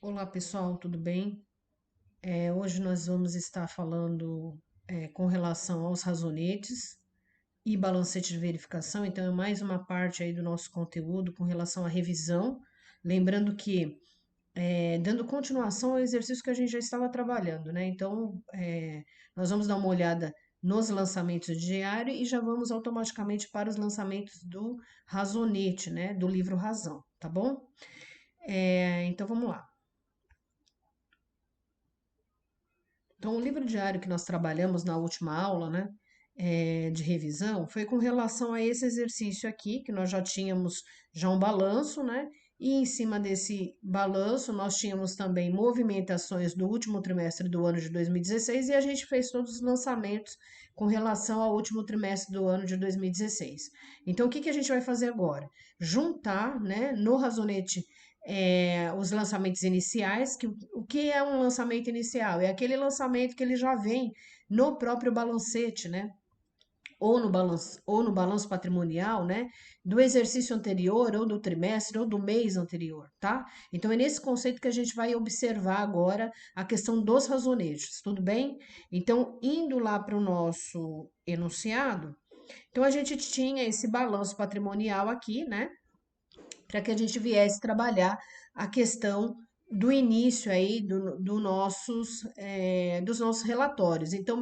Olá pessoal, tudo bem? Hoje nós vamos estar falando com relação aos razonetes e balancete de verificação, então é mais uma parte aí do nosso conteúdo com relação à revisão. Lembrando que, dando continuação ao exercício que a gente já estava trabalhando, né? Então, nós vamos dar uma olhada nos lançamentos diários e já vamos automaticamente para os lançamentos do razonete, né? Do livro Razão, tá bom? Então vamos lá. Então, o livro diário que nós trabalhamos na última aula, né, de revisão, foi com relação a esse exercício aqui, que nós já tínhamos já um balanço, né, e em cima desse balanço nós tínhamos também movimentações do último trimestre do ano de 2016 e a gente fez todos os lançamentos com relação ao último trimestre do ano de 2016. Então, o que que a gente vai fazer agora? Juntar, né, no Razonete os lançamentos iniciais, que o que é um lançamento inicial? É aquele lançamento que ele já vem no próprio balancete, né? Ou no balanço patrimonial, né? Do exercício anterior, ou do trimestre, ou do mês anterior, tá? Então é nesse conceito que a gente vai observar agora a questão dos razonetes, tudo bem? Então, indo lá para o nosso enunciado, então a gente tinha esse balanço patrimonial aqui, né? Para que a gente viesse trabalhar a questão do início aí dos nossos relatórios. Então,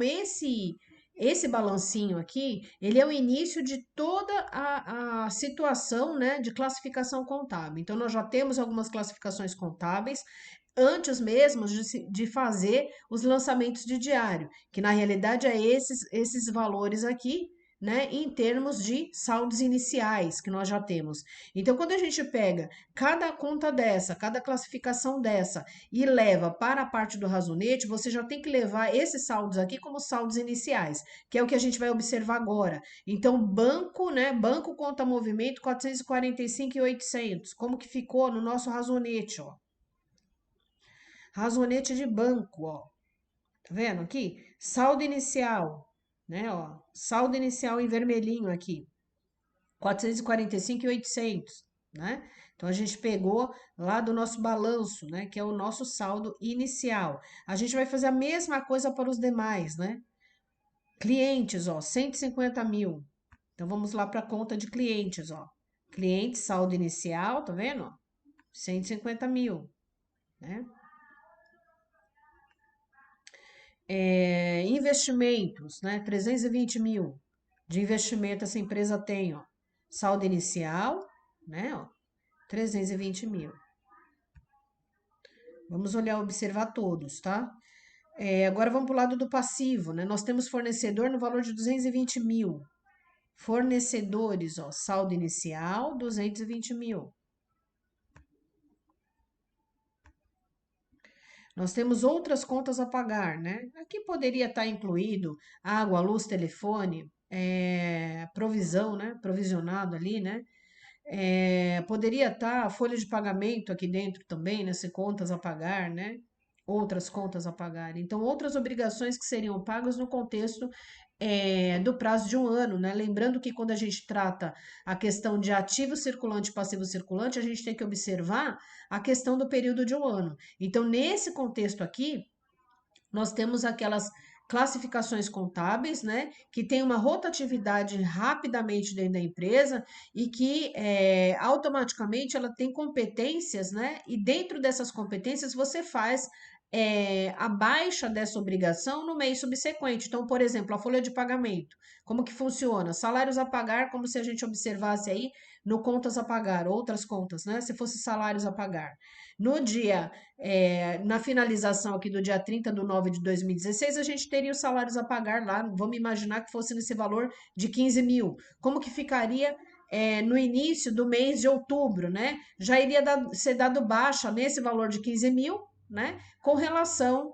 esse balancinho aqui, ele é o início de toda a situação, né, de classificação contábil. Então, nós já temos algumas classificações contábeis antes mesmo de fazer os lançamentos de diário, que na realidade é esses valores aqui, né, em termos de saldos iniciais que nós já temos. Então, quando a gente pega cada conta dessa, cada classificação dessa e leva para a parte do razonete, você já tem que levar esses saldos aqui como saldos iniciais, que é o que a gente vai observar agora. Então, banco, né? Banco conta movimento 445.800. Como que ficou no nosso razonete, ó? Razonete de banco, ó. Tá vendo aqui? Saldo inicial, né, ó? Saldo inicial em vermelhinho aqui. 445.800, né? Então a gente pegou lá do nosso balanço, né, que é o nosso saldo inicial. A gente vai fazer a mesma coisa para os demais, né? Clientes, ó, 150 mil. Então vamos lá para a conta de clientes, ó. Clientes, saldo inicial, tá vendo? Ó? 150 mil, né? Investimentos, né? 320 mil de investimento essa empresa tem, ó. Saldo inicial, né? Ó, 320 mil. Vamos olhar, observar todos, tá? Agora vamos para o lado do passivo, né? Nós temos fornecedor no valor de 220 mil. Fornecedores, ó, saldo inicial, 220 mil. Nós temos outras contas a pagar, né? Aqui poderia estar incluído água, luz, telefone, provisão, né? Provisionado ali, né? Poderia estar a folha de pagamento aqui dentro também, né? Se contas a pagar, né? Outras contas a pagar. Então, outras obrigações que seriam pagas no contexto do prazo de um ano, né? Lembrando que quando a gente trata a questão de ativo circulante e passivo circulante, a gente tem que observar a questão do período de um ano. Então, nesse contexto aqui, nós temos aquelas classificações contábeis, né, que tem uma rotatividade rapidamente dentro da empresa e que automaticamente ela tem competências, né, e dentro dessas competências você faz a baixa dessa obrigação no mês subsequente. Então, por exemplo, a folha de pagamento, como que funciona? Salários a pagar, como se a gente observasse aí no contas a pagar, outras contas, né, se fosse salários a pagar. No dia na finalização aqui do dia 30/9/2016, a gente teria os salários a pagar lá, vamos imaginar que fosse nesse valor de 15 mil. Como que ficaria no início do mês de outubro, né? Já iria ser dado baixa nesse valor de 15 mil, né? Com relação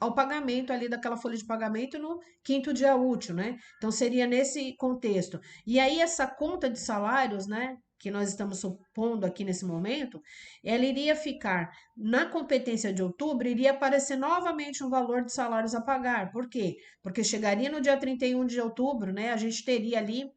ao pagamento ali daquela folha de pagamento no quinto dia útil, né? Então seria nesse contexto. E aí essa conta de salários, né, que nós estamos supondo aqui nesse momento, ela iria ficar na competência de outubro, iria aparecer novamente um valor de salários a pagar. Por quê? Porque chegaria no dia 31 de outubro, né, a gente teria ali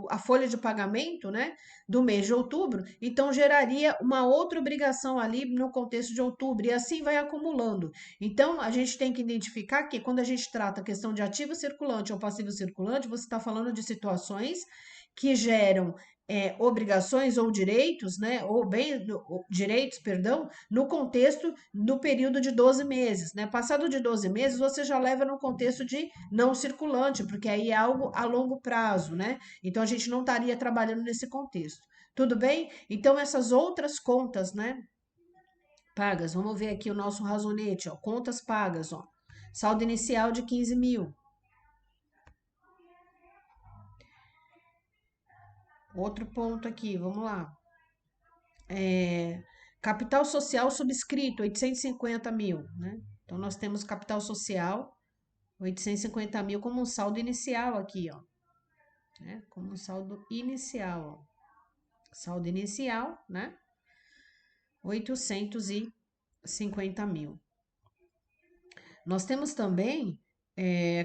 a folha de pagamento, né, do mês de outubro, então geraria uma outra obrigação ali no contexto de outubro, e assim vai acumulando. Então, a gente tem que identificar que quando a gente trata a questão de ativo circulante ou passivo circulante, você está falando de situações que geram obrigações ou direitos, né, direitos, perdão, no contexto do período de 12 meses, né? Passado de 12 meses, você já leva no contexto de não circulante, porque aí é algo a longo prazo, né? Então a gente não estaria trabalhando nesse contexto. Tudo bem? Então essas outras contas, né, pagas, vamos ver aqui o nosso razonete, ó, contas pagas, ó. Saldo inicial de 15 mil. Outro ponto aqui, vamos lá. Capital social subscrito, 850 mil, né? Então, nós temos capital social, 850 mil como um saldo inicial aqui, ó. Né? Como um saldo inicial, ó. Saldo inicial, né? 850 mil. Nós temos também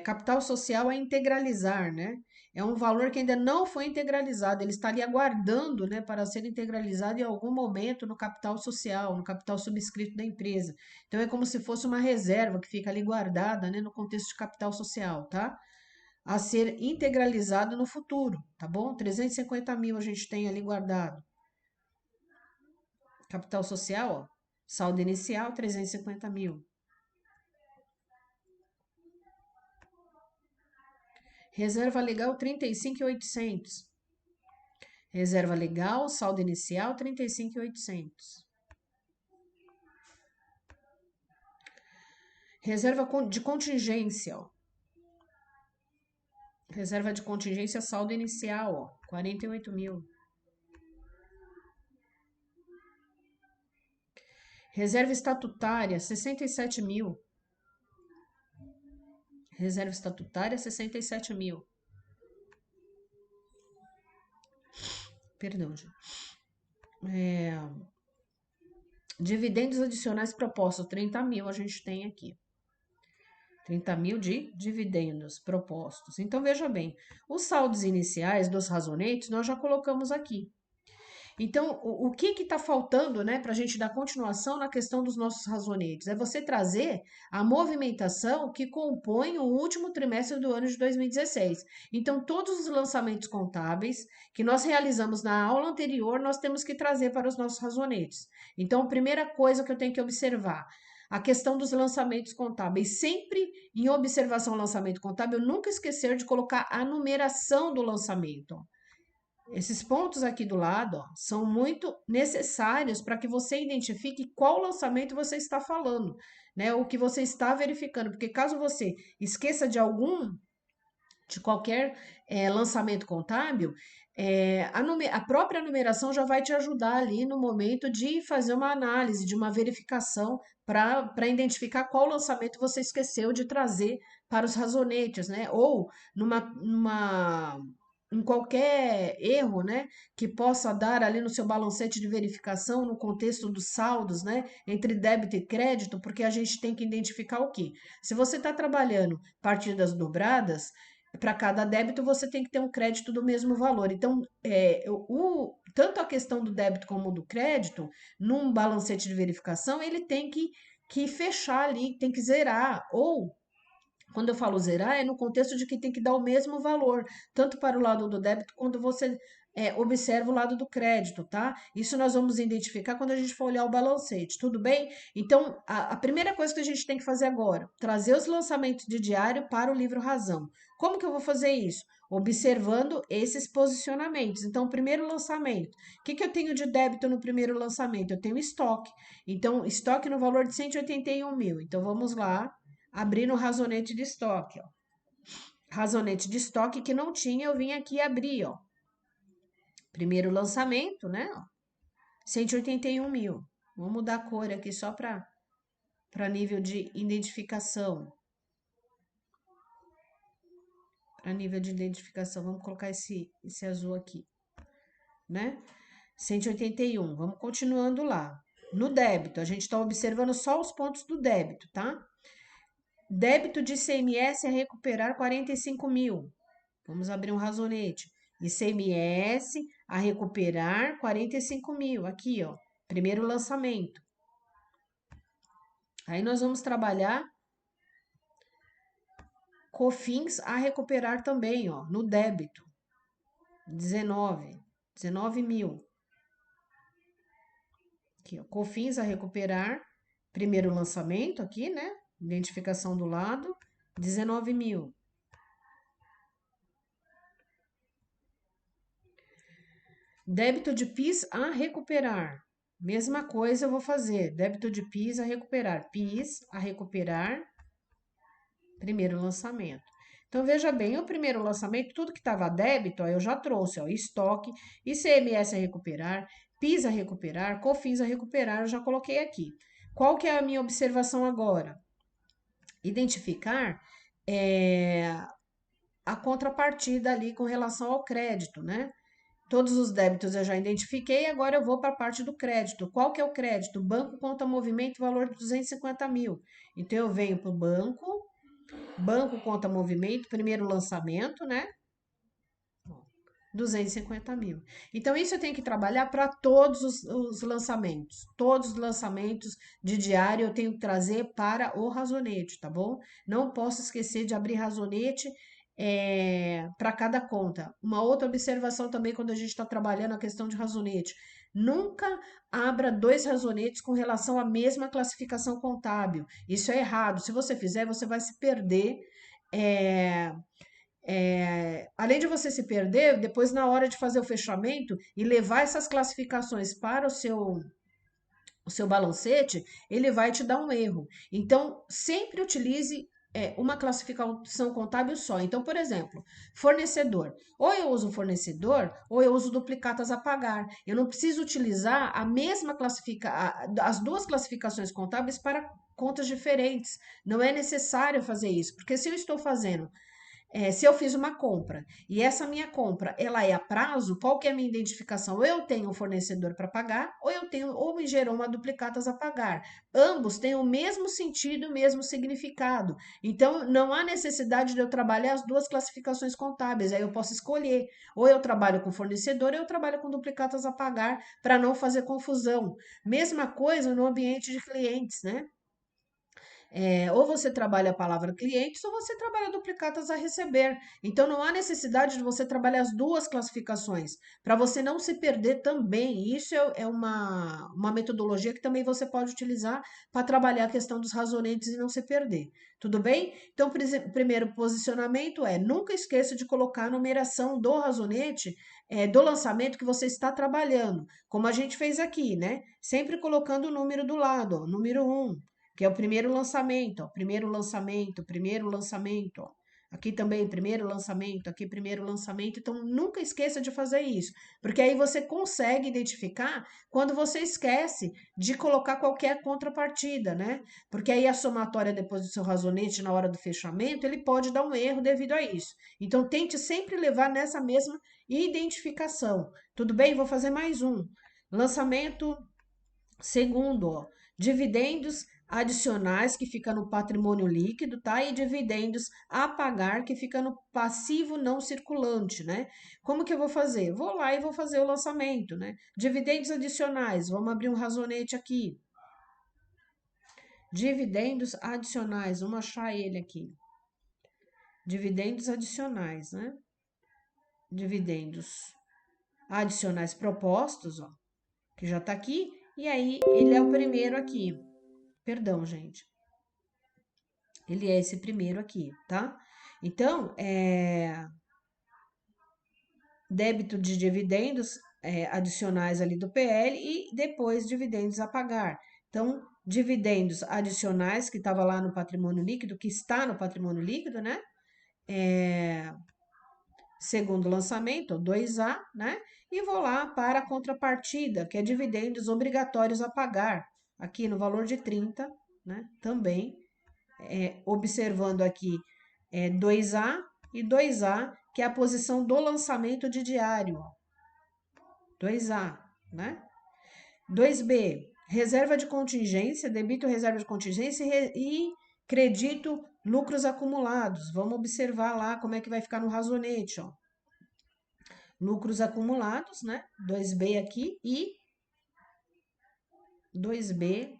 capital social a integralizar, né? É um valor que ainda não foi integralizado, ele estaria aguardando, né, para ser integralizado em algum momento no capital social, no capital subscrito da empresa. Então é como se fosse uma reserva que fica ali guardada, né, no contexto de capital social, tá? A ser integralizado no futuro, tá bom? 350 mil a gente tem ali guardado. Capital social, ó, saldo inicial, 350 mil. Reserva legal, 35.800. Reserva legal, saldo inicial, 35.800. Reserva de contingência, ó. Reserva de contingência, saldo inicial, ó, 48 mil. Reserva estatutária, 67 mil. Reserva estatutária, 67 mil. Perdão, gente. Dividendos adicionais propostos, 30 mil a gente tem aqui. 30 mil de dividendos propostos. Então, veja bem, os saldos iniciais dos razonetes nós já colocamos aqui. Então, o que está faltando, né, para a gente dar continuação na questão dos nossos razonetes? É você trazer a movimentação que compõe o último trimestre do ano de 2016. Então, todos os lançamentos contábeis que nós realizamos na aula anterior, nós temos que trazer para os nossos razonetes. Então, a primeira coisa que eu tenho que observar, a questão dos lançamentos contábeis. Sempre em observação ao lançamento contábil, nunca esquecer de colocar a numeração do lançamento. Esses pontos aqui do lado, ó, são muito necessários para que você identifique qual lançamento você está falando, né? O que você está verificando, porque caso você esqueça de qualquer lançamento contábil, a própria numeração já vai te ajudar ali no momento de fazer uma análise, de uma verificação para identificar qual lançamento você esqueceu de trazer para os razonetes, né? Ou em qualquer erro, né, que possa dar ali no seu balancete de verificação, no contexto dos saldos, né, entre débito e crédito, porque a gente tem que identificar o quê? Se você está trabalhando partidas dobradas, para cada débito você tem que ter um crédito do mesmo valor. Então, tanto a questão do débito como do crédito, num balancete de verificação, ele tem que fechar ali, tem que zerar, ou quando eu falo zerar, é no contexto de que tem que dar o mesmo valor, tanto para o lado do débito quanto você observa o lado do crédito, tá? Isso nós vamos identificar quando a gente for olhar o balancete, tudo bem? Então, a primeira coisa que a gente tem que fazer agora, trazer os lançamentos de diário para o livro Razão. Como que eu vou fazer isso? Observando esses posicionamentos. Então, primeiro lançamento. O que eu tenho de débito no primeiro lançamento? Eu tenho estoque. Então, estoque no valor de 181 mil. Então, vamos lá abrir no razonete de estoque, ó. Razonete de estoque que não tinha, eu vim aqui abrir, ó. Primeiro lançamento, né? 181 mil. Vamos mudar a cor aqui só para nível de identificação. Para nível de identificação, vamos colocar esse azul aqui, né? 181, vamos continuando lá. No débito, a gente está observando só os pontos do débito, tá? Débito de ICMS a recuperar 45 mil. Vamos abrir um razonete. ICMS a recuperar 45 mil. Aqui, ó. Primeiro lançamento. Aí nós vamos trabalhar COFINS a recuperar também, ó, no débito. 19 mil. Aqui, ó, COFINS a recuperar, primeiro lançamento aqui, né? Identificação do lado, 19 mil. Débito de PIS a recuperar. Mesma coisa eu vou fazer. Débito de PIS a recuperar. PIS a recuperar, primeiro lançamento. Então, veja bem, o primeiro lançamento, tudo que estava débito, ó, eu já trouxe, ó, estoque, ICMS a recuperar, PIS a recuperar, COFINS a recuperar, eu já coloquei aqui. Qual que é a minha observação agora? Identificar a contrapartida ali com relação ao crédito, né? Todos os débitos eu já identifiquei, agora eu vou para a parte do crédito. Qual que é o crédito? Banco conta movimento, valor de 250 mil. Então, eu venho para o banco conta movimento, primeiro lançamento, né? 250 mil. Então, isso eu tenho que trabalhar para todos os lançamentos. Todos os lançamentos de diário eu tenho que trazer para o razonete, tá bom? Não posso esquecer de abrir razonete para cada conta. Uma outra observação também quando a gente está trabalhando a questão de razonete. Nunca abra dois razonetes com relação à mesma classificação contábil. Isso é errado. Se você fizer, você vai se perder. Além de você se perder, depois na hora de fazer o fechamento e levar essas classificações para o seu balancete, ele vai te dar um erro. Então, sempre utilize uma classificação contábil só. Então, por exemplo, fornecedor. Ou eu uso fornecedor, ou eu uso duplicatas a pagar. Eu não preciso utilizar a mesma as duas classificações contábeis para contas diferentes. Não é necessário fazer isso, porque se eu estou fazendo se eu fiz uma compra e essa minha compra ela é a prazo, qual que é a minha identificação? Ou eu tenho um fornecedor para pagar, ou me gerou uma duplicatas a pagar. Ambos têm o mesmo sentido, o mesmo significado. Então, não há necessidade de eu trabalhar as duas classificações contábeis. Aí eu posso escolher. Ou eu trabalho com fornecedor, ou eu trabalho com duplicatas a pagar para não fazer confusão. Mesma coisa no ambiente de clientes, né? Ou você trabalha a palavra clientes ou você trabalha duplicatas a receber. Então, não há necessidade de você trabalhar as duas classificações, para você não se perder também. Isso é uma metodologia que também você pode utilizar para trabalhar a questão dos razonetes e não se perder. Tudo bem? Então, o primeiro posicionamento nunca esqueça de colocar a numeração do razonete, do lançamento que você está trabalhando, como a gente fez aqui, né? Sempre colocando o número do lado, ó, número 1, que é o primeiro lançamento, ó, primeiro lançamento, primeiro lançamento, ó. Aqui também, primeiro lançamento, aqui primeiro lançamento. Então, nunca esqueça de fazer isso, porque aí você consegue identificar quando você esquece de colocar qualquer contrapartida, né? Porque aí a somatória depois do seu razonete na hora do fechamento, ele pode dar um erro devido a isso. Então, tente sempre levar nessa mesma identificação. Tudo bem? Vou fazer mais um. Lançamento segundo, ó, dividendos adicionais que fica no patrimônio líquido, tá? E dividendos a pagar que fica no passivo não circulante, né? Como que eu vou fazer? Vou lá e vou fazer o lançamento, né? Dividendos adicionais, vamos abrir um razonete aqui. Dividendos adicionais, vamos achar ele aqui. Dividendos adicionais, né? Dividendos adicionais propostos, ó, que já tá aqui, e aí ele é o primeiro aqui. Perdão, gente. Ele é esse primeiro aqui, tá? Então, débito de dividendos adicionais ali do PL e depois dividendos a pagar. Então, dividendos adicionais que estava lá no patrimônio líquido, que está no patrimônio líquido, né? Segundo lançamento, 2A, né? E vou lá para a contrapartida, que é dividendos obrigatórios a pagar, aqui no valor de 30, né? Também observando aqui 2A e 2A, que é a posição do lançamento de diário. Ó. 2A, né? 2B, reserva de contingência, debito reserva de contingência e Credito lucros acumulados. Vamos observar lá como é que vai ficar no razonete, ó. Lucros acumulados, né? 2B aqui e 2B,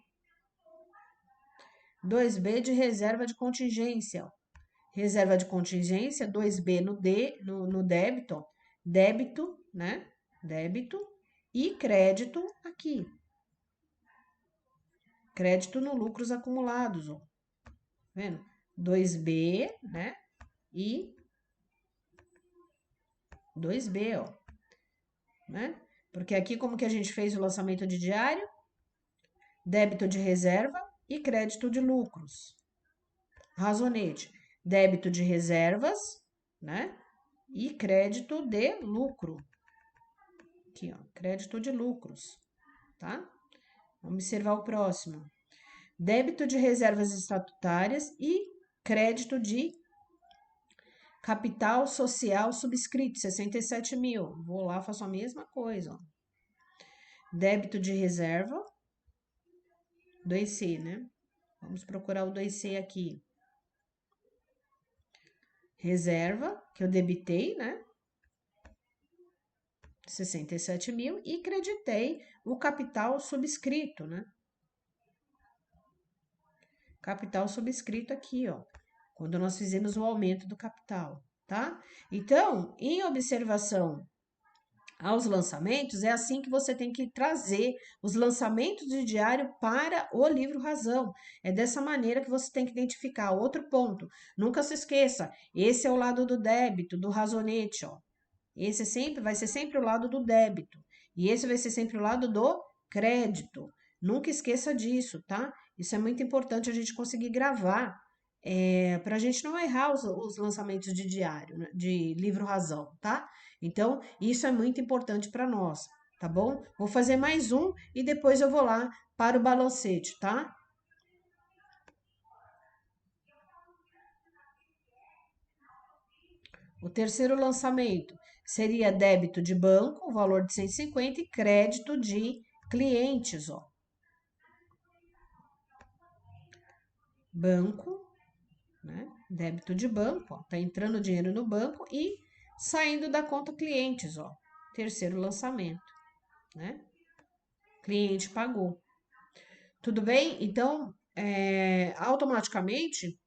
2B de reserva de contingência, ó. Reserva de contingência, 2B no débito, ó. Débito, né? Débito e crédito aqui. Crédito no lucros acumulados, ó. Vendo? 2B, né? E 2B, ó. Né? Porque aqui, como que a gente fez o lançamento de diário? Débito de reserva e crédito de lucros. Razonete. Débito de reservas, né? E crédito de lucro. Aqui, ó. Crédito de lucros, tá? Vamos observar o próximo. Débito de reservas estatutárias e crédito de capital social subscrito, 67 mil. Vou lá, faço a mesma coisa, ó. Débito de reserva, 2C, né? Vamos procurar o 2C aqui. Reserva, que eu debitei, né? 67 mil e creditei o capital subscrito, né? Capital subscrito aqui, ó. Quando nós fizemos o aumento do capital, tá? Então, em observação aos lançamentos, é assim que você tem que trazer os lançamentos de diário para o livro Razão. É dessa maneira que você tem que identificar. Outro ponto, nunca se esqueça, esse é o lado do débito, do razonete, ó. Esse sempre vai ser sempre o lado do débito e esse vai ser sempre o lado do crédito. Nunca esqueça disso, tá? Isso é muito importante a gente conseguir gravar, para a gente não errar os lançamentos de diário, né, de livro Razão, tá? Então, isso é muito importante para nós, tá bom? Vou fazer mais um e depois eu vou lá para o balancete, tá? O terceiro lançamento seria débito de banco, o valor de 150, e crédito de clientes, ó. Banco, né? Débito de banco, ó. Tá entrando dinheiro no banco e saindo da conta clientes, ó. Terceiro lançamento, né? Cliente pagou. Tudo bem? Então, automaticamente,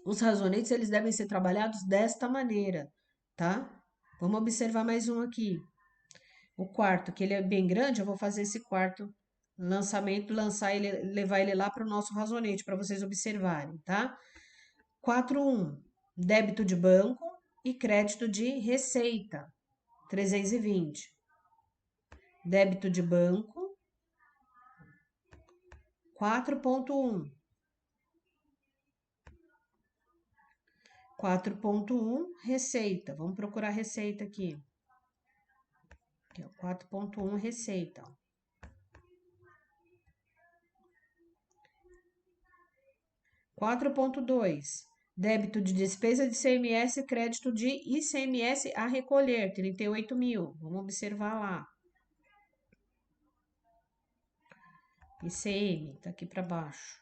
os razonetes, eles devem ser trabalhados desta maneira, tá? Vamos observar mais um aqui. O quarto, que ele é bem grande, eu vou fazer esse quarto lançamento, lançar ele, levar ele lá para o nosso razonete, para vocês observarem, tá? 4.1, débito de banco e crédito de receita, 320. Débito de banco, 4.1. 4.1, receita. Vamos procurar receita aqui. Aqui, ó, 4.1, receita. 4.2, débito de despesa de ICMS e crédito de ICMS a recolher, 38 mil. Vamos observar lá. ICM, tá aqui para baixo.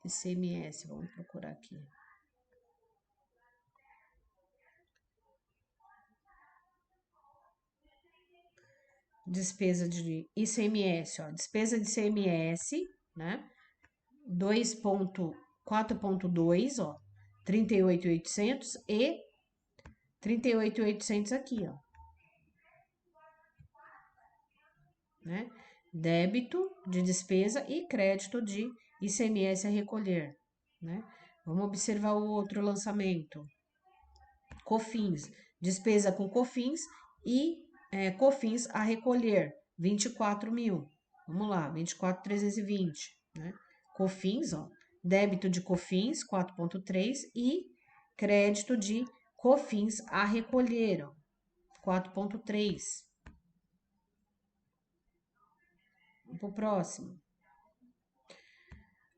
ICMS, vamos procurar aqui. Despesa de ICMS, ó, despesa de ICMS, né? 4.2, ó, 38.800 e 38.800 aqui, ó, né? Débito de despesa e crédito de ICMS a recolher, né? Vamos observar o outro lançamento. COFINS, despesa com COFINS e COFINS a recolher, 24 mil. Vamos lá, 24.320, né? COFINS, ó, débito de COFINS, 4.3 e crédito de COFINS a recolher, ó, 4.3. Vamos para o próximo.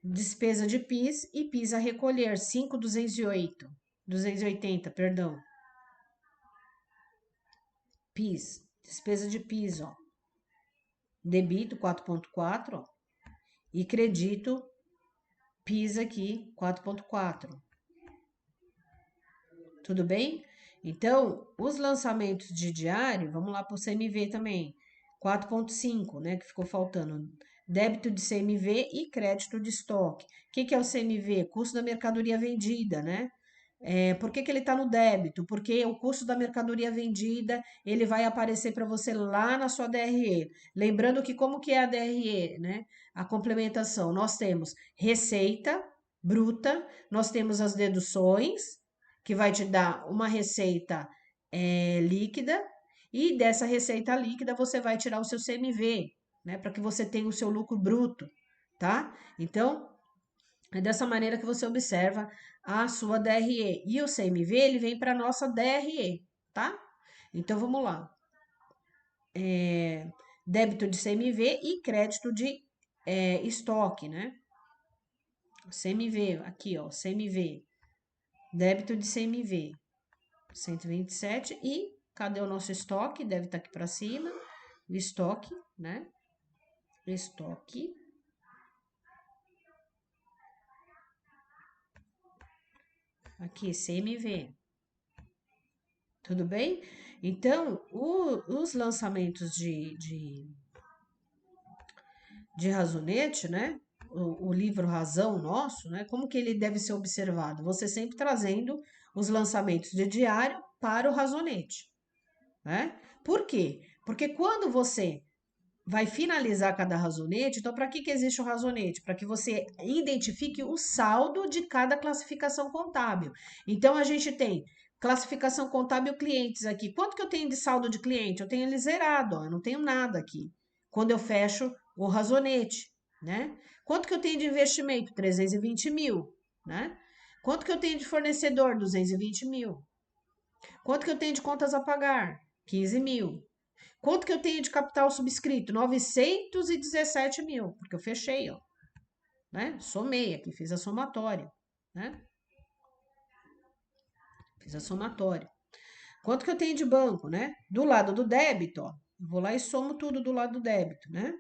Despesa de PIS e PIS a recolher, 5.280, perdão. PIS, Despesa de piso, ó. Debito 4,4, ó. E credito PIS aqui 4,4. Tudo bem? Então, os lançamentos de diário, vamos lá para o CMV também. 4,5, né? Que ficou faltando. Débito de CMV e crédito de estoque. O que é o CMV? Custo da mercadoria vendida, né? Por que ele está no débito? Porque o custo da mercadoria vendida, ele vai aparecer para você lá na sua DRE. Lembrando que como que é a DRE, né? A complementação, nós temos receita bruta, nós temos as deduções, que vai te dar uma receita líquida, e dessa receita líquida você vai tirar o seu CMV, né? Para que você tenha o seu lucro bruto, tá? Então, é dessa maneira que você observa a sua DRE. E o CMV, ele vem para a nossa DRE, tá? Então, vamos lá. Débito de CMV e crédito de estoque, né? CMV, aqui, ó, CMV. Débito de CMV, 127. E cadê o nosso estoque? Deve estar aqui para cima. O estoque, né? Estoque. Aqui, CMV. Tudo bem? Então, os lançamentos de Razonete, né? O livro Razão nosso, né? Como que ele deve ser observado? Você sempre trazendo os lançamentos de diário para o Razonete, né? Por quê? Porque quando você vai finalizar cada razonete, então para que existe o razonete? Para que você identifique o saldo de cada classificação contábil. Então a gente tem classificação contábil clientes aqui. Quanto que eu tenho de saldo de cliente? Eu tenho ele zerado, ó, eu não tenho nada aqui. Quando eu fecho o razonete, né? Quanto que eu tenho de investimento? 320 mil, né? Quanto que eu tenho de fornecedor? 220 mil. Quanto que eu tenho de contas a pagar? 15 mil. Quanto que eu tenho de capital subscrito? 917 mil, porque eu fechei, ó, né? Somei aqui, fiz a somatória, né? Fiz a somatória. Quanto que eu tenho de banco, né? Do lado do débito, ó, eu vou lá e somo tudo do lado do débito, né?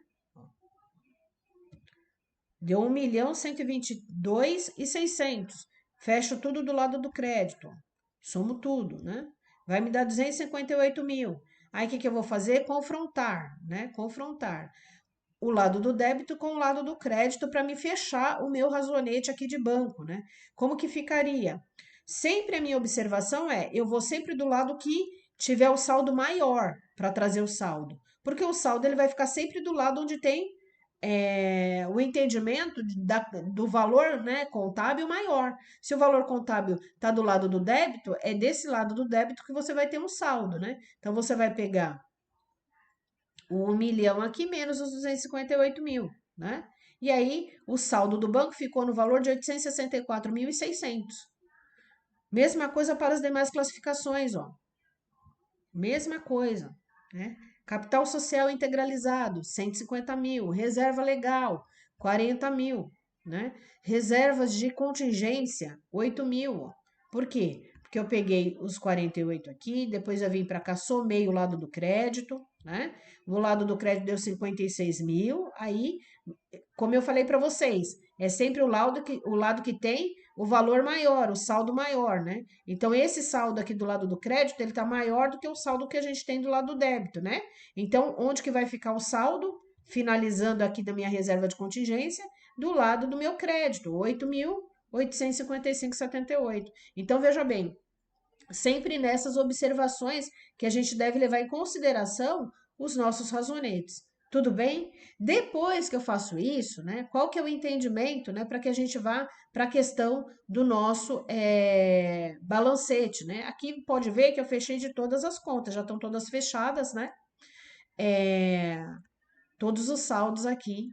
Deu 1.122.600. Fecho tudo do lado do crédito, ó. Somo tudo, né? Vai me dar 258 mil. Aí o que eu vou fazer? Confrontar, né? Confrontar o lado do débito com o lado do crédito para me fechar o meu razonete aqui de banco, né? Como que ficaria? Sempre a minha observação eu vou sempre do lado que tiver o saldo maior para trazer o saldo, porque o saldo ele vai ficar sempre do lado onde tem o entendimento do valor, né, contábil maior. Se o valor contábil está do lado do débito, é desse lado do débito que você vai ter um saldo, né? Então você vai pegar o 1 milhão aqui menos os 258 mil, né? E aí, o saldo do banco ficou no valor de 864.600. Mesma coisa para as demais classificações, ó. Mesma coisa, né? Capital social integralizado, 150 mil. Reserva legal, 40 mil, né? Reservas de contingência, 8 mil, ó. Por quê? Porque eu peguei os 48 aqui, depois eu vim para cá, somei o lado do crédito, né? O lado do crédito deu 56 mil, aí, como eu falei para vocês, é sempre o lado que tem o valor maior, o saldo maior, né? Então, esse saldo aqui do lado do crédito, ele tá maior do que o saldo que a gente tem do lado do débito, né? Então, onde que vai ficar o saldo? Finalizando aqui da minha reserva de contingência, do lado do meu crédito, 8.855,78. Então, veja bem, sempre nessas observações que a gente deve levar em consideração os nossos razonetes. Tudo bem? Depois que eu faço isso, né, qual que é o entendimento, né, para que a gente vá para a questão do nosso balancete, né? Aqui pode ver que eu fechei de todas as contas, já estão todas fechadas, né? Todos os saldos aqui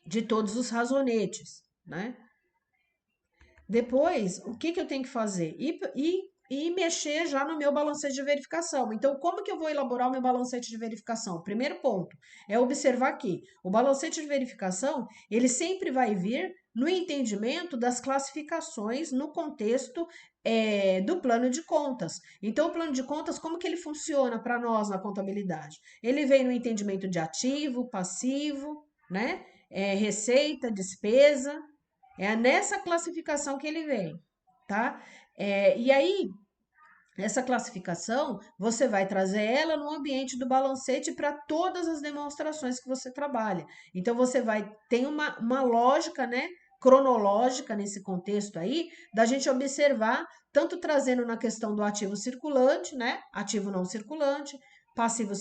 de todos os razonetes, né? Depois, o que eu tenho que fazer? e mexer já no meu balancete de verificação. Então, como que eu vou elaborar o meu balancete de verificação? Primeiro ponto é observar que o balancete de verificação, ele sempre vai vir no entendimento das classificações no contexto do plano de contas. Então, o plano de contas, como que ele funciona para nós na contabilidade? Ele vem no entendimento de ativo, passivo, né? Receita, despesa, é nessa classificação que ele vem, tá? E aí, essa classificação, você vai trazer ela no ambiente do balancete para todas as demonstrações que você trabalha. Então, você vai ter uma lógica, né, cronológica nesse contexto aí, da gente observar, tanto trazendo na questão do ativo circulante, né, ativo não circulante, passivo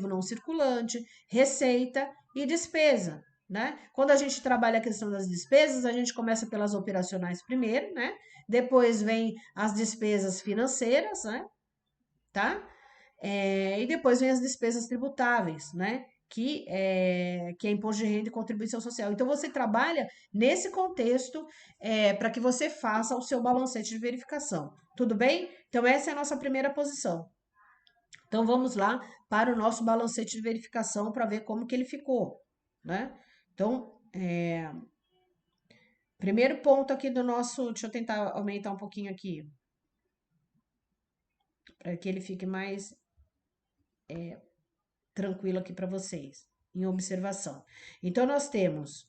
não circulante, receita e despesa. Né? Quando a gente trabalha a questão das despesas, a gente começa pelas operacionais primeiro, né? Depois vem as despesas financeiras, né? Tá? E depois vem as despesas tributáveis, né? Que é imposto de renda e contribuição social. Então, você trabalha nesse contexto para que você faça o seu balancete de verificação. Tudo bem? Então, essa é a nossa primeira posição. Então, vamos lá para o nosso balancete de verificação para ver como que ele ficou, né? Então, primeiro ponto aqui do nosso... Deixa eu tentar aumentar um pouquinho aqui, para que ele fique mais tranquilo aqui para vocês, em observação. Então, nós temos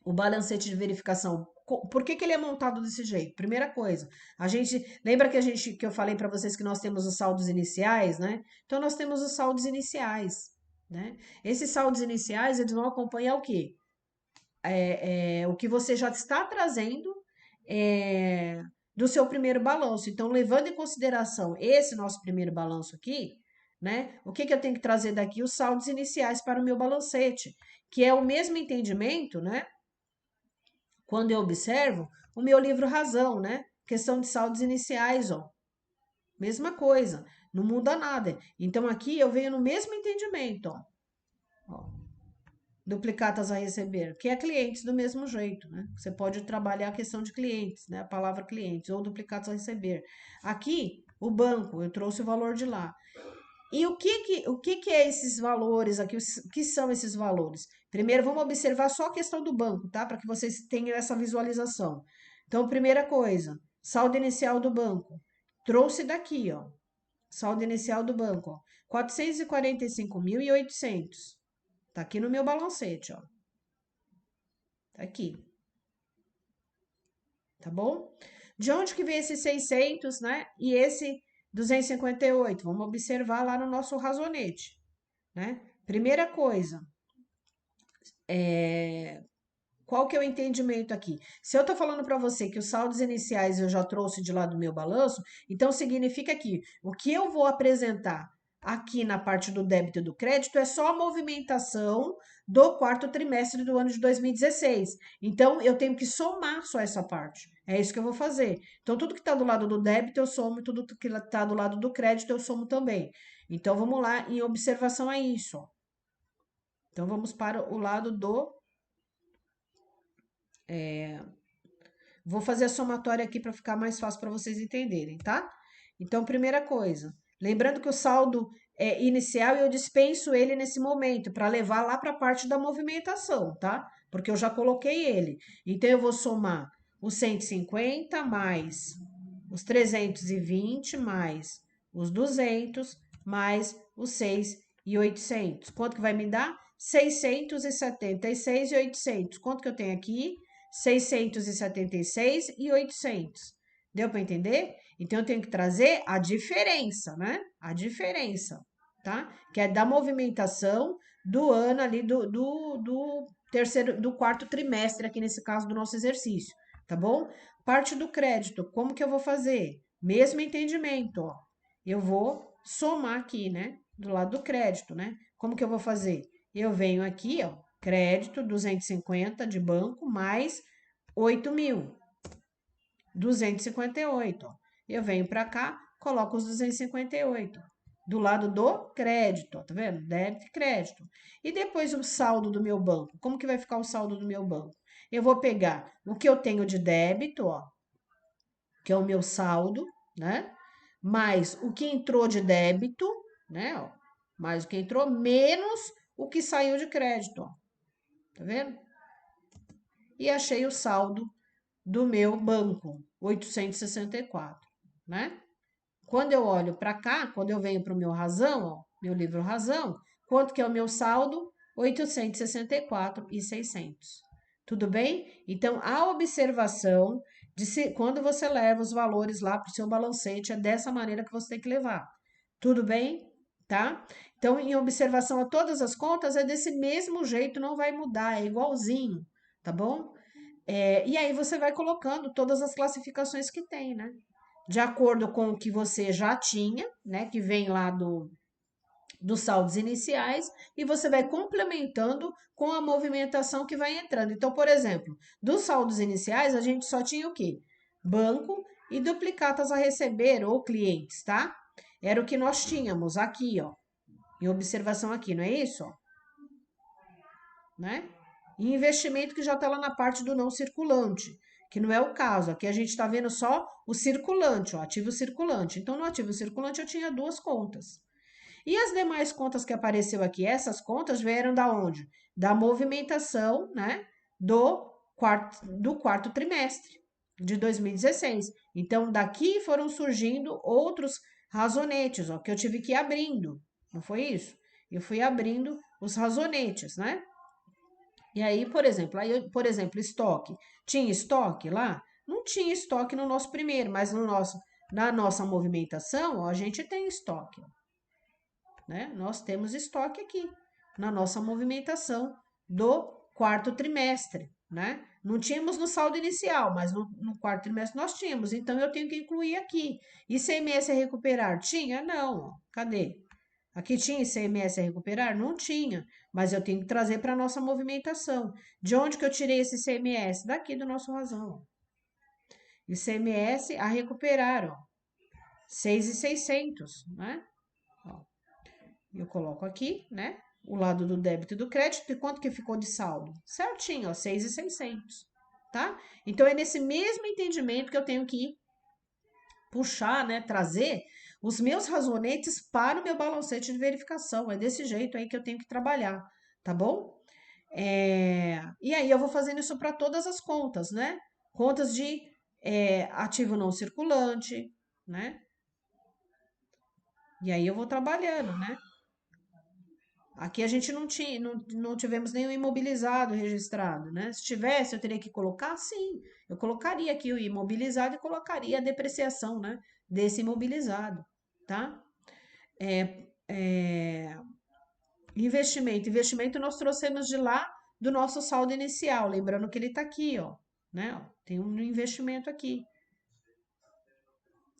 o balancete de verificação. Por que ele é montado desse jeito? Primeira coisa, a gente lembra que eu falei para vocês que nós temos os saldos iniciais, né? Então, nós temos os saldos iniciais, né? Esses saldos iniciais, eles vão acompanhar o quê? O que você já está trazendo do seu primeiro balanço. Então, levando em consideração esse nosso primeiro balanço aqui, né? O que eu tenho que trazer daqui? Os saldos iniciais para o meu balancete, que é o mesmo entendimento, né? Quando eu observo o meu livro Razão, né? Questão de saldos iniciais, ó. Mesma coisa, não muda nada. Então, aqui eu venho no mesmo entendimento, ó. Duplicatas a receber, que é clientes do mesmo jeito, né? Você pode trabalhar a questão de clientes, né? A palavra clientes, ou duplicatas a receber. Aqui, o banco, eu trouxe o valor de lá. E o que é esses valores aqui? O que são esses valores? Primeiro, vamos observar só a questão do banco, tá? Para que vocês tenham essa visualização. Então, primeira coisa, saldo inicial do banco. Trouxe daqui, ó. Saldo inicial do banco, ó. 445.800. Tá aqui no meu balancete, ó. Tá aqui. Tá bom? De onde que vem esse 600, né? E esse 258? Vamos observar lá no nosso razonete, né? Primeira coisa, qual que é o entendimento aqui? Se eu tô falando para você que os saldos iniciais eu já trouxe de lá do meu balanço, então significa que o que eu vou apresentar aqui na parte do débito e do crédito é só a movimentação do quarto trimestre do ano de 2016. Então, eu tenho que somar só essa parte. É isso que eu vou fazer. Então, tudo que está do lado do débito, eu somo, e tudo que está do lado do crédito, eu somo também. Então, vamos lá em observação a isso, ó. Então, vamos para o lado do... Vou fazer a somatória aqui para ficar mais fácil para vocês entenderem, tá? Então, primeira coisa, lembrando que o saldo inicial eu dispenso ele nesse momento para levar lá para a parte da movimentação, tá? Porque eu já coloquei ele. Então, eu vou somar os 150 mais os 320 mais os 200 mais os 6.800. Quanto que vai me dar? 676.800. Quanto que eu tenho aqui? 676.800. Deu para entender? Então, eu tenho que trazer a diferença, né? A diferença, tá? Que é da movimentação do ano ali do terceiro, do quarto trimestre, aqui nesse caso do nosso exercício, tá bom? Parte do crédito, como que eu vou fazer? Mesmo entendimento, ó. Eu vou somar aqui, né? Do lado do crédito, né? Como que eu vou fazer? Eu venho aqui, ó, crédito 250 de banco mais 8.000. 258, ó. Eu venho para cá, coloco os 258 do lado do crédito, ó, tá vendo? Débito e crédito. E depois o saldo do meu banco. Como que vai ficar o saldo do meu banco? Eu vou pegar o que eu tenho de débito, ó, que é o meu saldo, né? Mais o que entrou de débito, né? Ó, mais o que entrou, menos o que saiu de crédito, ó. Tá vendo? E achei o saldo do meu banco, 864, né? Quando eu olho para cá, quando eu venho para o meu razão, ó, meu livro razão, quanto que é o meu saldo? 864,600. Tudo bem? Então, a observação de se, quando você leva os valores lá para o seu balancete, é dessa maneira que você tem que levar. Tudo bem? Tá? Então, em observação a todas as contas, é desse mesmo jeito, não vai mudar, é igualzinho, tá bom? E aí você vai colocando todas as classificações que tem, né? De acordo com o que você já tinha, né? Que vem lá dos saldos iniciais, e você vai complementando com a movimentação que vai entrando. Então, por exemplo, dos saldos iniciais, a gente só tinha o quê? Banco e duplicatas a receber ou clientes, tá? Era o que nós tínhamos aqui, ó. Em observação aqui, não é isso? Ó, né? E investimento que já está lá na parte do não circulante, que não é o caso. Aqui a gente está vendo só o circulante, o ativo circulante. Então, no ativo circulante eu tinha duas contas. E as demais contas que apareceu aqui, essas contas vieram da onde? Da movimentação, né, do quarto trimestre de 2016. Então, daqui foram surgindo outros razonetes, ó, que eu tive que ir abrindo. Não foi isso? Eu fui abrindo os razonetes, né? E aí, por exemplo, estoque. Tinha estoque lá? Não tinha estoque no nosso primeiro, mas na nossa movimentação, ó, a gente tem estoque, ó, né? Nós temos estoque aqui na nossa movimentação do quarto trimestre, né? Não tínhamos no saldo inicial, mas no quarto trimestre nós tínhamos, então eu tenho que incluir aqui. ICMS a recuperar? Tinha? Não, ó, cadê? Aqui tinha ICMS a recuperar? Não tinha, mas eu tenho que trazer para a nossa movimentação. De onde que eu tirei esse ICMS? Daqui do nosso razão. ICMS a recuperar, ó, 6.600, né? Ó, eu coloco aqui, né? O lado do débito e do crédito, e quanto que ficou de saldo? Certinho, ó, 6.600, tá? Então, é nesse mesmo entendimento que eu tenho que puxar, né, trazer os meus razonetes para o meu balancete de verificação. É desse jeito aí que eu tenho que trabalhar, tá bom? E aí eu vou fazendo isso para todas as contas, né? Contas de ativo não circulante, né? E aí eu vou trabalhando, né? Aqui a gente não tinha, não tivemos nenhum imobilizado registrado, né? Se tivesse, eu teria que colocar? Sim, eu colocaria aqui o imobilizado e colocaria a depreciação, né, desse imobilizado, tá? Investimento nós trouxemos de lá do nosso saldo inicial, lembrando que ele está aqui, ó, né? Ó, tem um investimento aqui.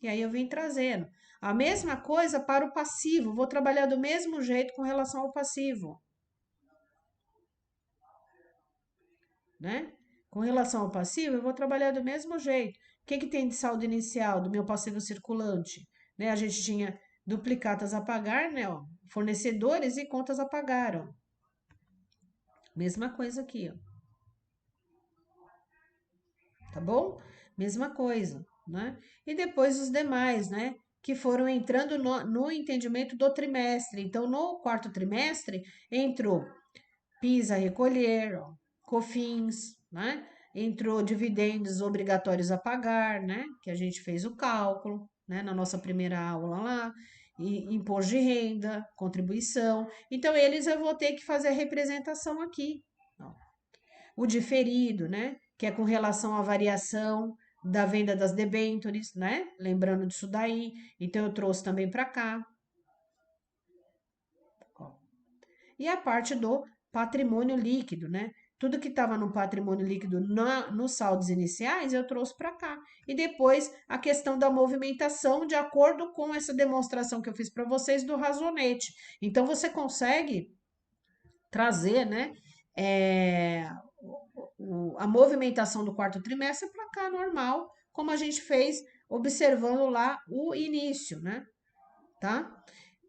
E aí eu vim trazendo. A mesma coisa para o passivo, vou trabalhar do mesmo jeito com relação ao passivo, né? Com relação ao passivo, eu vou trabalhar do mesmo jeito. O que que tem de saldo inicial do meu passivo circulante? Né? A gente tinha duplicatas a pagar, né? Ó, fornecedores e contas a pagar, ó. Mesma coisa aqui, ó. Tá bom? Mesma coisa, né? E depois os demais, né? Que foram entrando no entendimento do trimestre. Então, no quarto trimestre, entrou PIS a recolher, ó, COFINS, né? Entrou dividendos obrigatórios a pagar, né? Que a gente fez o cálculo, né? Na nossa primeira aula lá, e imposto de renda, contribuição. Então, eles eu vou ter que fazer a representação aqui, ó. O diferido, né? Que é com relação à variação da venda das debêntures, né? Lembrando disso daí. Então, eu trouxe também para cá. Ó. E a parte do patrimônio líquido, né? Tudo que estava no patrimônio líquido nos saldos iniciais, eu trouxe para cá. E depois a questão da movimentação, de acordo com essa demonstração que eu fiz para vocês do razonete. Então, você consegue trazer, né? É, a movimentação do quarto trimestre para cá, normal, como a gente fez observando lá o início, né? Tá?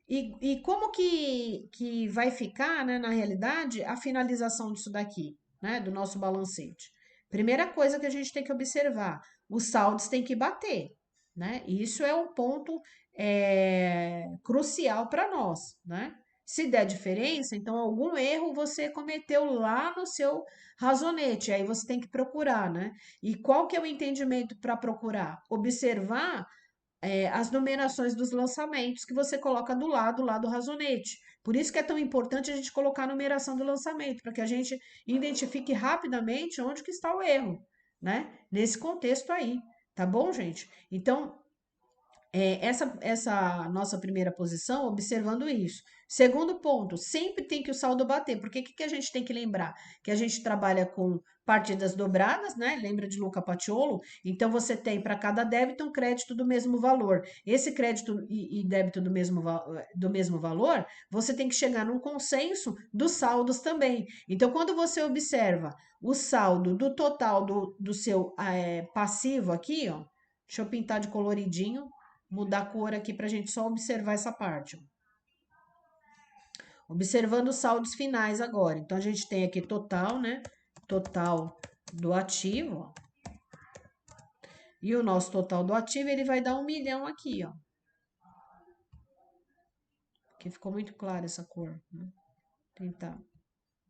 E como que vai ficar, né, na realidade, a finalização disso daqui, né, do nosso balancete? Primeira coisa que a gente tem que observar, os saldos têm que bater, né? Isso é um ponto crucial para nós, né? Se der diferença, então algum erro você cometeu lá no seu razonete, aí você tem que procurar, né? E qual que é o entendimento para procurar? Observar as numerações dos lançamentos que você coloca do lado lá do razonete. Por isso que é tão importante a gente colocar a numeração do lançamento, para que a gente identifique rapidamente onde que está o erro, né? Nesse contexto aí, tá bom, gente? Então, essa nossa primeira posição, observando isso. Segundo ponto, sempre tem que o saldo bater, porque o que a gente tem que lembrar? Que a gente trabalha com partidas dobradas, né? Lembra de Luca Paciolo? Então você tem para cada débito um crédito do mesmo valor. Esse crédito e débito do mesmo valor, você tem que chegar num consenso dos saldos também. Então, quando você observa o saldo do total do seu passivo aqui, ó, deixa eu pintar de coloridinho, mudar a cor aqui para a gente só observar essa parte. Observando os saldos finais agora. Então, a gente tem aqui total, né? Total do ativo, ó. E o nosso total do ativo, ele vai dar 1 milhão aqui, ó. Aqui ficou muito clara essa cor, né?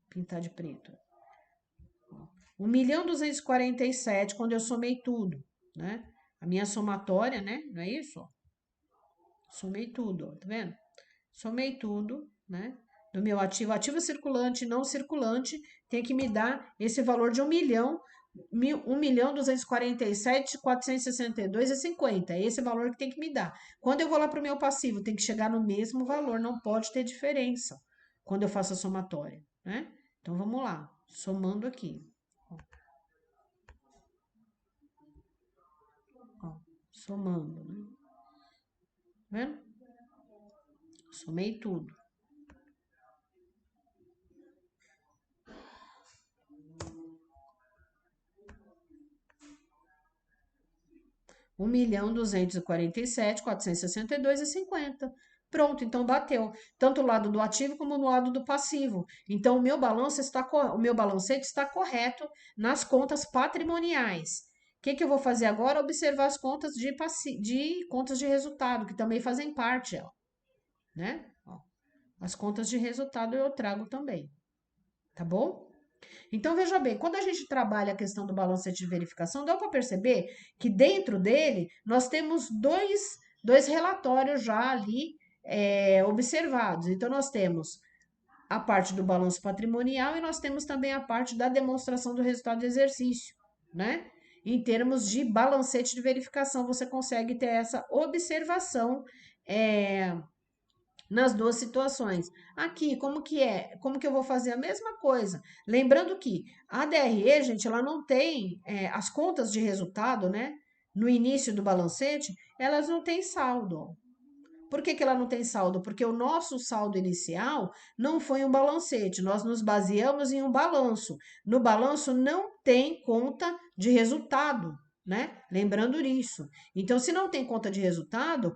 Pintar de preto. 1.247.000 quando eu somei tudo, né? A minha somatória, né? Não é isso? Ó. Somei tudo, ó, tá vendo? Somei tudo, né? Do meu ativo circulante, não circulante, tem que me dar esse valor de 1.247.462,50. É esse valor que tem que me dar. Quando eu vou lá para o meu passivo, tem que chegar no mesmo valor, não pode ter diferença quando eu faço a somatória, né? Então, vamos lá, somando aqui. Ó, somando, né? Tá vendo? Somei tudo. 1.247.462,50. Pronto, então bateu. Tanto o lado do ativo como no lado do passivo. Então, o meu balancete está correto nas contas patrimoniais. O que eu vou fazer agora? Observar as contas de contas de resultado, que também fazem parte, ó, né? Ó, as contas de resultado eu trago também, tá bom? Então, veja bem, quando a gente trabalha a questão do balancete de verificação, dá para perceber que dentro dele nós temos dois relatórios já ali observados. Então, nós temos a parte do balanço patrimonial e nós temos também a parte da demonstração do resultado do exercício, né? Em termos de balancete de verificação, você consegue ter essa observação nas duas situações. Aqui, como que é? Como que eu vou fazer a mesma coisa? Lembrando que a DRE, gente, ela não tem as contas de resultado, né? No início do balancete, elas não têm saldo. Por que ela não tem saldo? Porque o nosso saldo inicial não foi um balancete, nós nos baseamos em um balanço. No balanço não tem conta de resultado, né? Lembrando isso. Então, se não tem conta de resultado,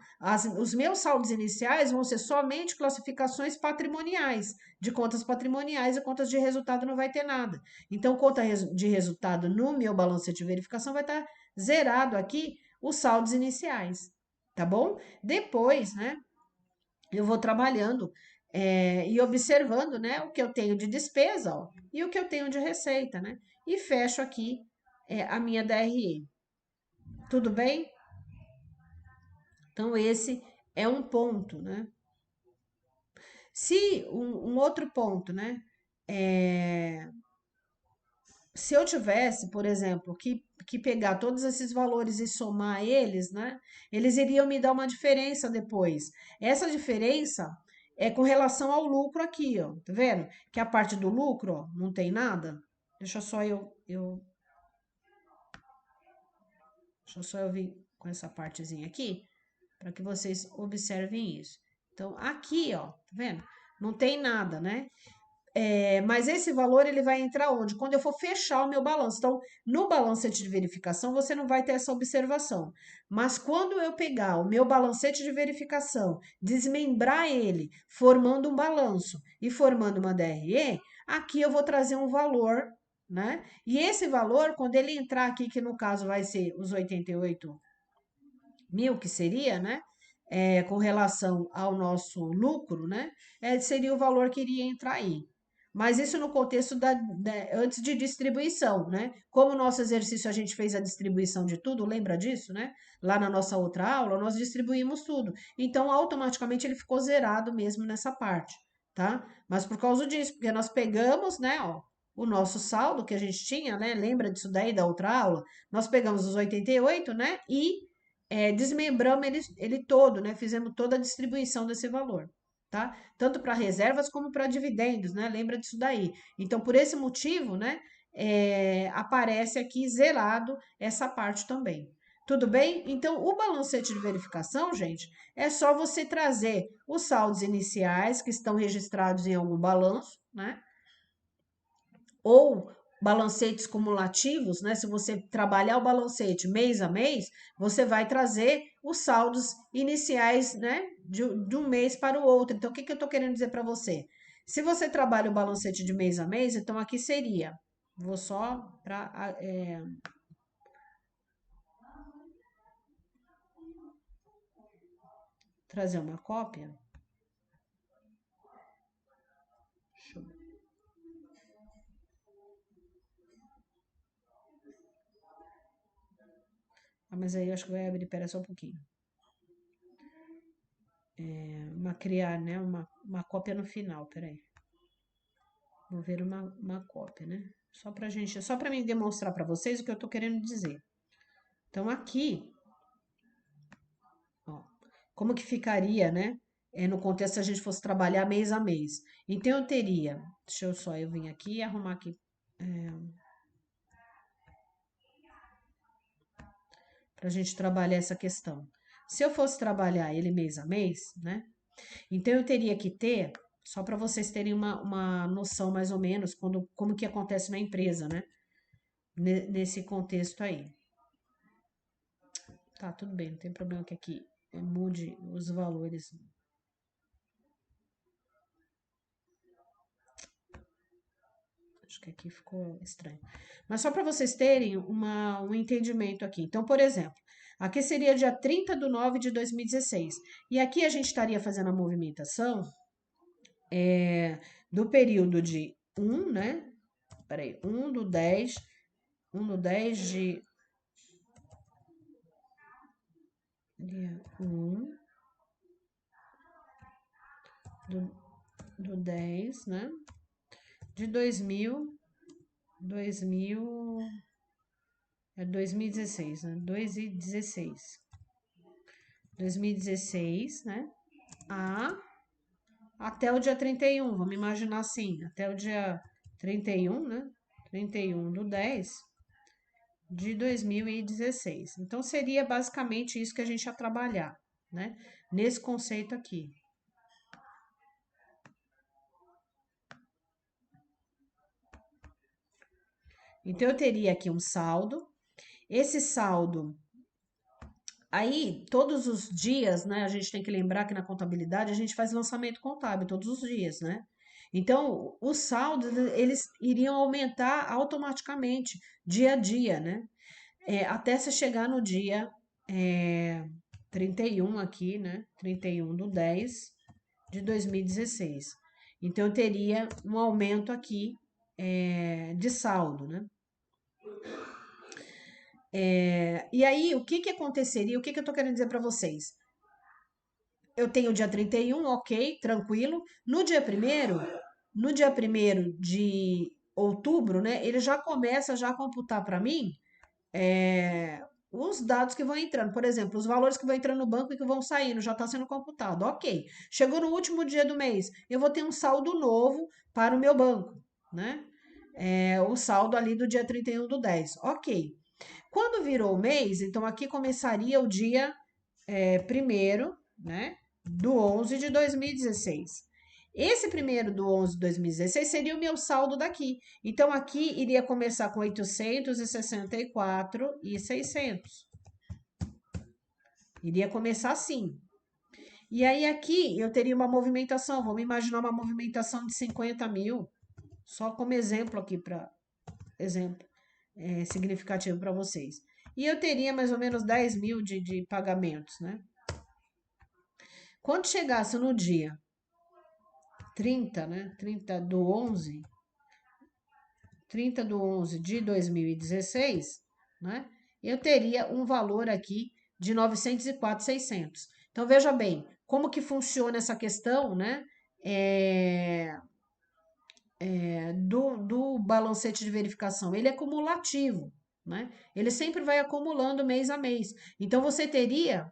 os meus saldos iniciais vão ser somente classificações patrimoniais, de contas patrimoniais e contas de resultado não vai ter nada. Então, conta de resultado no meu balancete de verificação vai estar zerado aqui os saldos iniciais, tá bom? Depois, né, eu vou trabalhando e observando, né, o que eu tenho de despesa, ó, e o que eu tenho de receita, né? E fecho aqui a minha DRE. Tudo bem? Então, esse é um ponto, né? Se um outro ponto, né? Se eu tivesse, por exemplo, que pegar todos esses valores e somar eles, né? Eles iriam me dar uma diferença depois. Essa diferença é com relação ao lucro aqui, ó. Tá vendo? Que a parte do lucro, ó, não tem nada. Deixa só eu vir com essa partezinha aqui, para que vocês observem isso. Então, aqui, ó, tá vendo? Não tem nada, né? Mas esse valor ele vai entrar onde? Quando eu for fechar o meu balanço. Então, no balancete de verificação, você não vai ter essa observação. Mas quando eu pegar o meu balancete de verificação, desmembrar ele, formando um balanço e formando uma DRE, aqui eu vou trazer um valor né? E esse valor, quando ele entrar aqui, que no caso vai ser os 88.000, que seria, né? Com relação ao nosso lucro, né? Seria o valor que iria entrar aí. Mas isso no contexto antes de distribuição, né? Como o nosso exercício a gente fez a distribuição de tudo, lembra disso, né? Lá na nossa outra aula, nós distribuímos tudo. Então, automaticamente ele ficou zerado mesmo nessa parte, tá? Mas por causa disso, porque nós pegamos, né, ó, o nosso saldo que a gente tinha, né? Lembra disso daí da outra aula? Nós pegamos os 88, né? E desmembramos ele todo, né? Fizemos toda a distribuição desse valor, tá? Tanto para reservas como para dividendos, né? Lembra disso daí. Então, por esse motivo, né? Aparece aqui zerado essa parte também. Tudo bem? Então, o balancete de verificação, gente, é só você trazer os saldos iniciais que estão registrados em algum balanço, né? Ou balancetes cumulativos, né? Se você trabalhar o balancete mês a mês, você vai trazer os saldos iniciais, né? De um mês para o outro. Então, o que eu estou querendo dizer para você? Se você trabalha o balancete de mês a mês, então aqui seria. Vou só para trazer uma cópia. Deixa eu... mas aí eu acho que vai abrir, pera só um pouquinho. Criar, né? Uma cópia no final, peraí. Vou ver uma cópia, né? Só para mim demonstrar para vocês o que eu estou querendo dizer. Então, aqui, ó, como que ficaria, né? No contexto se a gente fosse trabalhar mês a mês. Então, eu teria, eu vim aqui e arrumar aqui, para a gente trabalhar essa questão. Se eu fosse trabalhar ele mês a mês, né? Então, eu teria que ter, só para vocês terem uma noção mais ou menos, como que acontece na empresa, né? Nesse contexto aí. Tá, tudo bem, não tem problema que aqui mude os valores. Acho que aqui ficou estranho. Mas só para vocês terem um entendimento aqui. Então, por exemplo, aqui seria dia 30/9/2016. E aqui a gente estaria fazendo a movimentação do período de 1, né? Peraí, 1/10 de dia 1 do 10, né? De 2016, né? 2016, né? Até o dia 31, vamos imaginar assim, até o dia 31, né? 31/10/2016. Então, seria basicamente isso que a gente ia trabalhar, né? Nesse conceito aqui. Então, eu teria aqui um saldo. Esse saldo, aí, todos os dias, né? A gente tem que lembrar que na contabilidade a gente faz lançamento contábil todos os dias, né? Então, os saldos, eles iriam aumentar automaticamente, dia a dia, né? Até você chegar no dia 31 aqui, né? 31/10/2016. Então, eu teria um aumento aqui de saldo, né? E aí, o que que aconteceria? O que que eu tô querendo dizer para vocês? Eu tenho o dia 31, ok, tranquilo. No dia primeiro de outubro, né? Ele já começa já a computar para mim os dados que vão entrando. Por exemplo, os valores que vão entrando no banco e que vão saindo, já está sendo computado. Ok. Chegou no último dia do mês, eu vou ter um saldo novo para o meu banco, né? O saldo ali do dia 31/10. Ok. Quando virou o mês, então aqui começaria o dia 1º, né, do 11 de 2016. Esse 1º do 11 de 2016 seria o meu saldo daqui. Então, aqui iria começar com 864.600. Iria começar assim. E aí, aqui eu teria uma movimentação. Vamos imaginar uma movimentação de 50 mil. Só como exemplo aqui para exemplo significativo para vocês. E eu teria mais ou menos 10 mil de pagamentos, né? Quando chegasse no dia 30, né? 30 do 11 de 2016, né? Eu teria um valor aqui de 904.600. Então, veja bem, como que funciona essa questão, né? Do balancete de verificação. Ele é cumulativo, né? Ele sempre vai acumulando mês a mês. Então, você teria,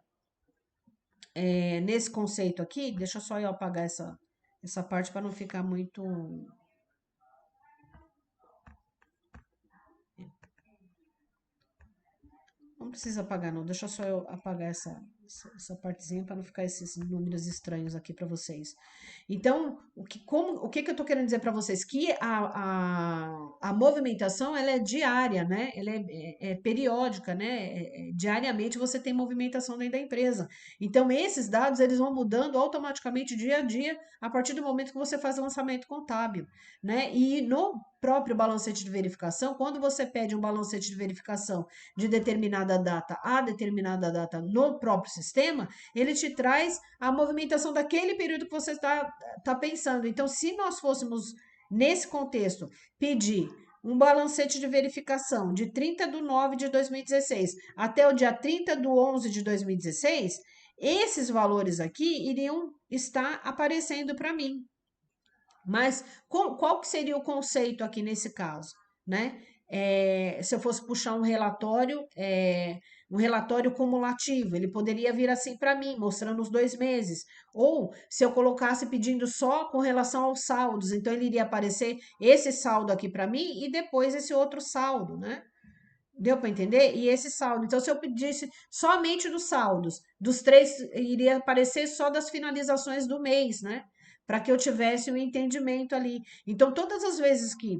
nesse conceito aqui, deixa só eu apagar essa parte para não ficar muito. Não precisa apagar, não. Deixa só eu apagar essa partezinha para não ficar esses números estranhos aqui para vocês. Então, o que que eu estou querendo dizer para vocês? Que a movimentação ela é diária, né? Ela é periódica, né? Diariamente você tem movimentação dentro da empresa. Então, esses dados eles vão mudando automaticamente dia a dia a partir do momento que você faz o lançamento contábil, né? E no próprio balancete de verificação, quando você pede um balancete de verificação de determinada data a determinada data no próprio sistema, ele te traz a movimentação daquele período que você está pensando. Então, se nós fôssemos, nesse contexto, pedir um balancete de verificação de 30/9 de 2016 até o dia 30/11 de 2016, esses valores aqui iriam estar aparecendo para mim. Mas qual que seria o conceito aqui nesse caso, né? Se eu fosse puxar um relatório cumulativo, ele poderia vir assim para mim, mostrando os 2 meses. Ou se eu colocasse pedindo só com relação aos saldos, então ele iria aparecer esse saldo aqui para mim e depois esse outro saldo, né? Deu para entender? E esse saldo. Então, se eu pedisse somente dos saldos, dos três, iria aparecer só das finalizações do mês, né? Para que eu tivesse um entendimento ali. Então, todas as vezes que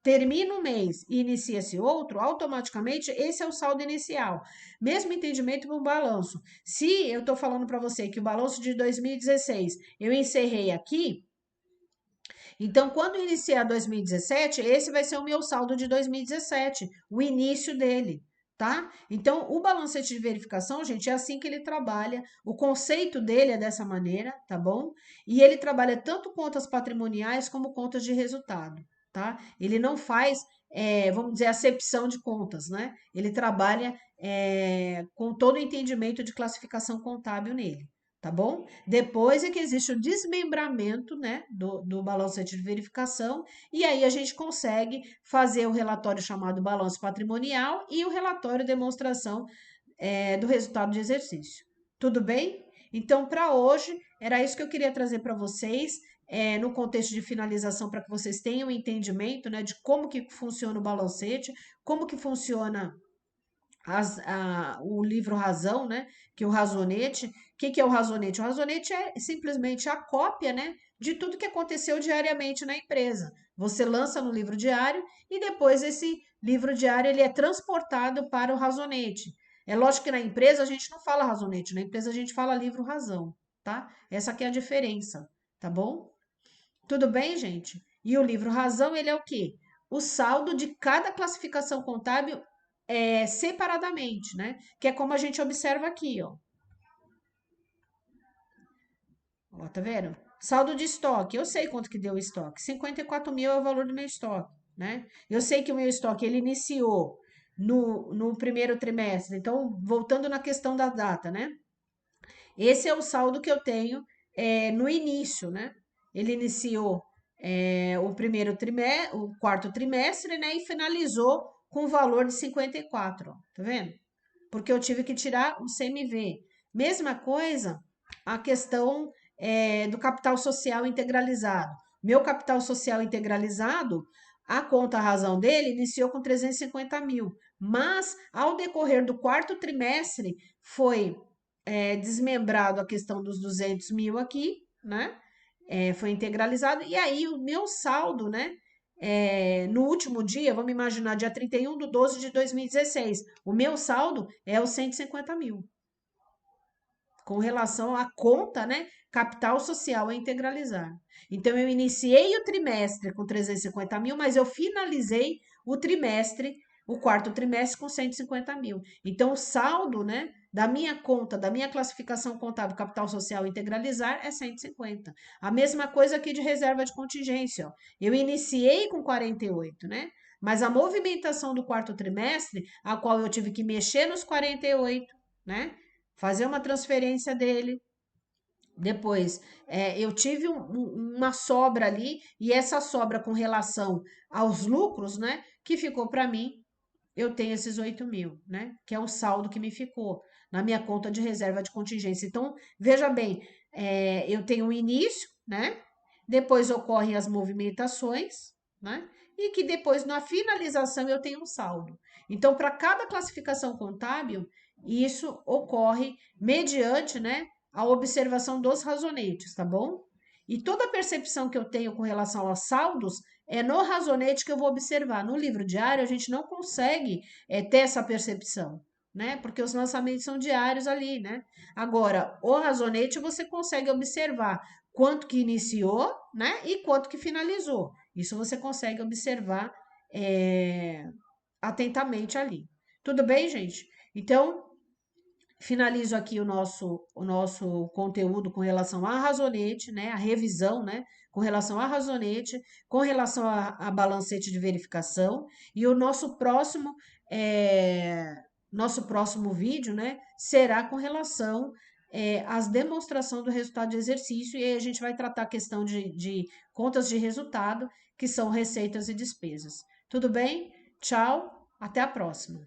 termina um mês e inicia-se outro, automaticamente esse é o saldo inicial. Mesmo entendimento para um balanço. Se eu estou falando para você que o balanço de 2016 eu encerrei aqui, então, quando iniciar 2017, esse vai ser o meu saldo de 2017, o início dele, tá? Então, o balancete de verificação, gente, é assim que ele trabalha. O conceito dele é dessa maneira, tá bom? E ele trabalha tanto contas patrimoniais como contas de resultado, tá? Ele não faz, vamos dizer, acepção de contas, né? Ele trabalha com todo o entendimento de classificação contábil nele. Tá bom? Depois é que existe o desmembramento, né, do balancete de verificação, e aí a gente consegue fazer o relatório chamado balanço patrimonial e o relatório demonstração do resultado de exercício. Tudo bem? Então, para hoje, era isso que eu queria trazer para vocês, no contexto de finalização, para que vocês tenham um entendimento, né, de como que funciona o balancete, como que funciona o livro Razão, né? Que é o razonete. O que é o razonete? O razonete é simplesmente a cópia, né? De tudo que aconteceu diariamente na empresa. Você lança no livro diário e depois esse livro diário ele é transportado para o razonete. É lógico que na empresa a gente não fala razonete, na empresa a gente fala livro Razão, tá? Essa aqui é a diferença, tá bom? Tudo bem, gente? E o livro Razão, ele é o quê? O saldo de cada classificação contábil separadamente, né? Que é como a gente observa aqui, ó. Ó, tá vendo? Saldo de estoque. Eu sei quanto que deu o estoque. 54 mil é o valor do meu estoque, né? Eu sei que o meu estoque, ele iniciou no primeiro trimestre. Então, voltando na questão da data, né? Esse é o saldo que eu tenho no início, né? Ele iniciou o primeiro trimestre, o quarto trimestre, né? E finalizou com o valor de 54, ó, tá vendo? Porque eu tive que tirar o CMV. Mesma coisa a questão do capital social integralizado. Meu capital social integralizado, a conta razão dele iniciou com 350 mil, mas ao decorrer do quarto trimestre foi desmembrado a questão dos 200 mil aqui, né? Foi integralizado, e aí o meu saldo, né? No último dia, vamos imaginar, dia 31/12/2016, o meu saldo é os 150 mil, com relação à conta, né? Capital social a integralizar. Então, eu iniciei o trimestre com 350 mil, mas eu finalizei o trimestre, o quarto trimestre com 150 mil. Então, o saldo, né, da minha conta, da minha classificação contábil capital social integralizar é 150. A mesma coisa aqui de reserva de contingência, ó. Eu iniciei com 48, né? Mas a movimentação do quarto trimestre, a qual eu tive que mexer nos 48, né? Fazer uma transferência dele. Depois, eu tive uma sobra ali, e essa sobra com relação aos lucros, né? Que ficou para mim, eu tenho esses 8 mil, né? Que é o saldo que me ficou na minha conta de reserva de contingência. Então, veja bem, eu tenho um início, né? Depois ocorrem as movimentações, né? E que depois, na finalização, eu tenho um saldo. Então, para cada classificação contábil, isso ocorre mediante, né, a observação dos razonetes, tá bom? E toda a percepção que eu tenho com relação aos saldos é no razonete que eu vou observar. No livro diário, a gente não consegue ter essa percepção, né? Porque os lançamentos são diários ali, né? Agora, o razonete você consegue observar quanto que iniciou, né? E quanto que finalizou. Isso você consegue observar atentamente ali. Tudo bem, gente? Então, finalizo aqui o nosso conteúdo com relação à razonete, né? A revisão, né? Com relação à razonete, com relação a balancete de verificação. E o nosso próximo vídeo, né? Será com relação às demonstração do resultado de exercício. E aí a gente vai tratar a questão de contas de resultado, que são receitas e despesas. Tudo bem? Tchau, até a próxima.